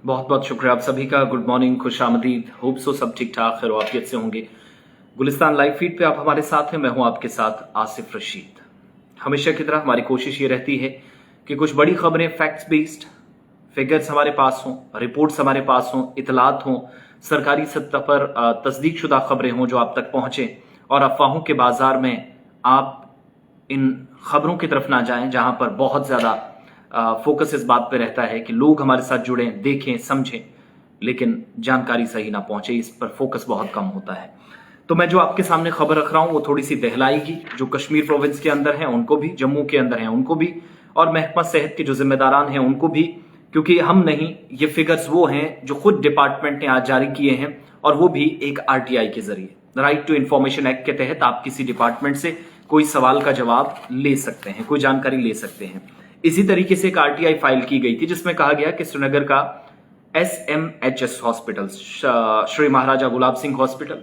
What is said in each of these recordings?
बहुत बहुत शुक्रिया आप सभी का। गुड मॉर्निंग, खुशामदीद। होप सो सब ठीक ठाक खैर आफियत से होंगे। गुलिस्तान लाइव फीड पे आप हमारे साथ हैं। मैं हूं आपके साथ आसिफ रशीद। हमेशा की तरह हमारी कोशिश ये रहती है कि कुछ बड़ी खबरें फैक्ट्स बेस्ड, फिगर्स हमारे पास हों, रिपोर्ट्स हमारे पास हों, इतलात हों, सरकारी सतह पर तस्दीक शुदा खबरें हों जो आप तक पहुंचे, और अफवाहों के बाजार में आप इन खबरों की तरफ ना जाएं जहां पर बहुत ज्यादा फोकस इस बात पे रहता है कि लोग हमारे साथ जुड़ें, देखें, समझें, लेकिन जानकारी सही ना पहुंचे। इस पर फोकस बहुत कम होता है। तो मैं जो आपके सामने खबर रख रहा हूं वो थोड़ी सी दहलाएगी। जो कश्मीर प्रोविंस के अंदर हैं उनको भी, जम्मू के अंदर हैं उनको भी, और महकमा सेहत के जो जिम्मेदारान हैं उनको भी, क्योंकि हम नहीं, ये फिगर्स वो हैं जो खुद डिपार्टमेंट ने आज जारी किए हैं, और वो भी एक आरटीआई के जरिए। राइट टू इंफॉर्मेशन एक्ट के तहत आप किसी डिपार्टमेंट से कोई सवाल का जवाब ले सकते हैं, कोई जानकारी ले सकते हैं। इसी तरीके से एक आरटीआई फाइल की गई थी जिसमें कहा गया कि श्रीनगर का SMHS हॉस्पिटल, श्री महाराजा गुलाब सिंह हॉस्पिटल,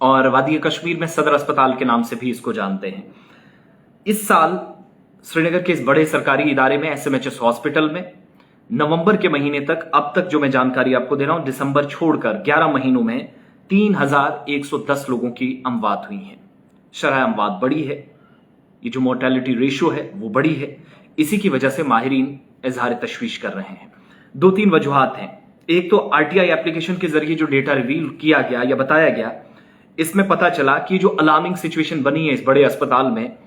और वादी कश्मीर में सदर अस्पताल के नाम से भी इसको जानते हैं, इस साल श्रीनगर के इस बड़े सरकारी इदारे में SMHS हॉस्पिटल में नवंबर के महीने तक, अब तक जो मैं जानकारी आपको दे रहा हूं, दिसंबर छोड़कर 11 महीनों में 3110 लोगों की अमवात हुई है। शरह अमवात बड़ी है, ये जो मोर्टेलिटी रेशियो है वो बड़ी है। इसी की वजह से माहिरीन इजहार तशवीश कर रहे हैं। 2-3 वजूहात हैं। एक तो आरटीआई एप्लीकेशन के जरिए जो डेटा रिवील किया गया या बताया गया, इसमें पता चला कि जो अलार्मिंग सिचुएशन बनी है इस बड़े अस्पताल में,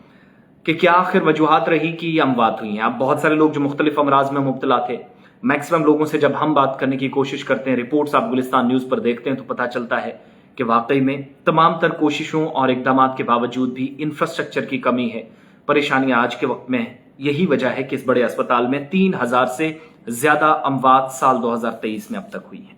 कि क्या आखिर वजूहात रही कि ये अमवात हुई हैं। अब बहुत सारे लोग जो मुख्तलिफ अमराज में मुब्तला थे, मैक्सिमम लोगों से जब हम बात करने की कोशिश करते हैं, रिपोर्ट्स आप गुलिस्तान न्यूज पर देखते हैं, तो पता चलता है कि वाकई में तमाम तर कोशिशों और इकदाम के बावजूद भी इंफ्रास्ट्रक्चर की कमी है। परेशानियां आज के वक्त में यही वजह है कि इस बड़े अस्पताल में 3000 से ज्यादा अमवात साल 2023 में अब तक हुई है।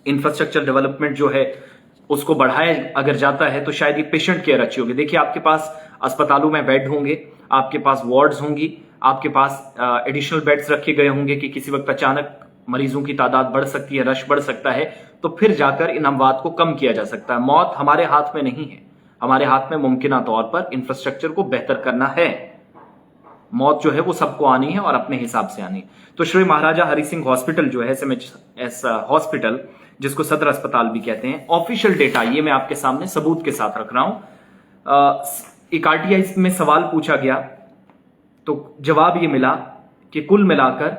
इंफ्रास्ट्रक्चर डेवलपमेंट जो है उसको बढ़ाया अगर जाता है तो शायद ये पेशेंट केयर अच्छी होगी। देखिए, आपके पास अस्पतालों में बेड होंगे, आपके पास वार्ड्स होंगी, आपके पास एडिशनल बेड्स रखे गए होंगे कि किसी वक्त अचानक मरीजों की तादाद बढ़ सकती है, रश बढ़ सकता है, तो फिर जाकर इन अमवात को कम किया जा सकता है। मौत हमारे हाथ में नहीं है, हमारे हाथ में मुमकिन तौर पर इंफ्रास्ट्रक्चर को बेहतर करना है। मौत जो है वो सबको आनी है और अपने हिसाब से आनी है। तो श्री महाराजा हरि सिंह हॉस्पिटल जो है, SMHS हॉस्पिटल, जिसको सदर अस्पताल भी कहते हैं, ऑफिशियल डेटा ये मैं आपके सामने सबूत के साथ रख रहा हूं। एक आरटीआई में सवाल पूछा गया तो जवाब ये मिला कि कुल मिलाकर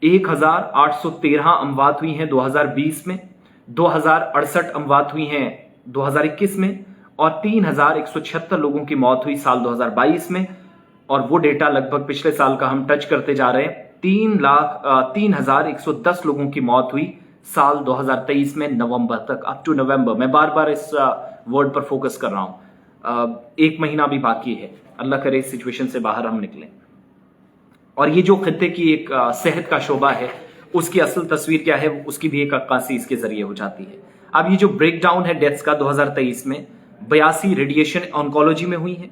1813 अमवात हुई हैं 2020 में, 2068 अमवात हुई हैं 2021 में, और 3176 लोगों की मौत हुई साल 2022 में। और वो डेटा लगभग पिछले साल का हम टच करते जा रहे हैं। 3110 लोगों की मौत हुई साल 2023 में, नवंबर तक, अप टू नवंबर। मैं बार बार इस वर्ड पर फोकस कर रहा हूं। एक महीना भी बाकी है, अल्लाह करे इस सिचुएशन से बाहर हम निकलें। और ये जो खित्ते की एक सेहत का शोबा है, उसकी असल तस्वीर क्या है, उसकी भी एक अक्कासी इसके जरिए हो जाती है। अब ये जो ब्रेकडाउन है डेथ्स का 2023 में, 82 रेडिएशन ऑन्कोलॉजी में हुई है,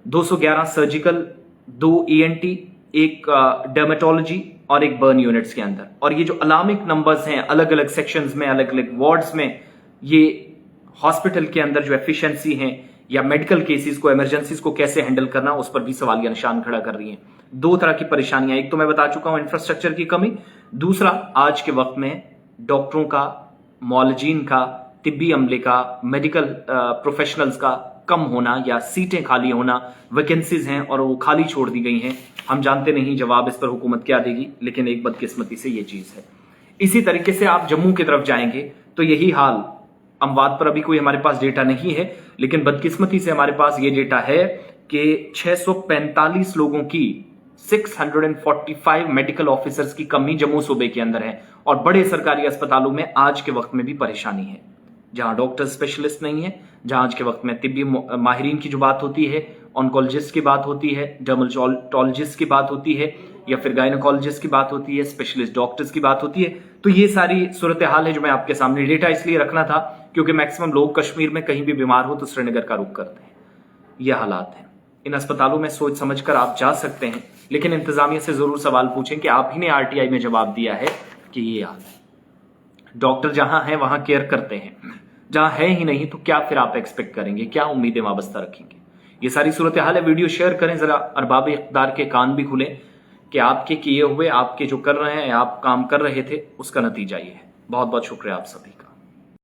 211 सर्जिकल, 2 ENT, एक डर्मेटोलॉजी और एक बर्न यूनिट्स के अंदर। और ये जो अलार्मिंग नंबर्स हैं अलग अलग सेक्शंस में, अलग अलग वार्ड्स में, ये हॉस्पिटल के अंदर जो एफिशिएंसी है या मेडिकल केसेस को, इमरजेंसीज को कैसे हैंडल करना, उस पर भी सवालिया निशान खड़ा कर रही हैं। दो तरह की परेशानियां, एक तो मैं बता चुका हूं इंफ्रास्ट्रक्चर की कमी, दूसरा आज के वक्त में डॉक्टरों का, मौलजीन का, तिब्बी अमले का, मेडिकल प्रोफेशनल्स का कम होना या सीटें खाली होना। वैकेंसीज हैं और वो खाली छोड़ दी गई हैं। हम जानते नहीं जवाब इस पर हुकूमत क्या देगी, लेकिन एक बदकिस्मती से ये चीज है। इसी तरीके से आप जम्मू की तरफ जाएंगे तो यही हाल। अमवात पर अभी कोई हमारे पास डेटा नहीं है, लेकिन बदकिस्मती से हमारे पास ये डेटा है कि 645 लोगों की, 645 मेडिकल ऑफिसर्स की कमी जम्मू सूबे के अंदर है। और बड़े सरकारी अस्पतालों में आज के वक्त में भी परेशानी है, जहां डॉक्टर स्पेशलिस्ट नहीं है, जहां आज के वक्त में तिब्बी माहिरीन की जो बात होती है, ऑन्कोलॉजिस्ट की बात होती है, डर्मेटोलॉजिस्ट की बात होती है, या फिर गायनोकोलॉजिस्ट की बात होती है, स्पेशलिस्ट डॉक्टर्स की बात होती है। तो ये सारी सूरत हाल है जो मैं आपके सामने डेटा इसलिए रखना था क्योंकि मैक्सिमम लोग कश्मीर में कहीं भी बीमार हो तो श्रीनगर का रुख करते हैं। यह हालात हैं। इन अस्पतालों में सोच समझकर आप जा सकते हैं, लेकिन इंतजामिया से जरूर सवाल पूछें कि आप ही ने आरटीआई में जवाब दिया है कि ये हाल है। डॉक्टर जहां है वहां केयर करते हैं, जहां है ही नहीं तो क्या फिर आप एक्सपेक्ट करेंगे, क्या उम्मीदें वाबस्ता रखेंगे। ये सारी सूरत हाल है। वीडियो शेयर करें, जरा अरबाब इक़्तिदार के कान भी खुले कि आपके किए हुए, आपके जो कर रहे हैं, आप काम कर रहे थे, उसका नतीजा ये है। बहुत बहुत शुक्रिया आप सभी का।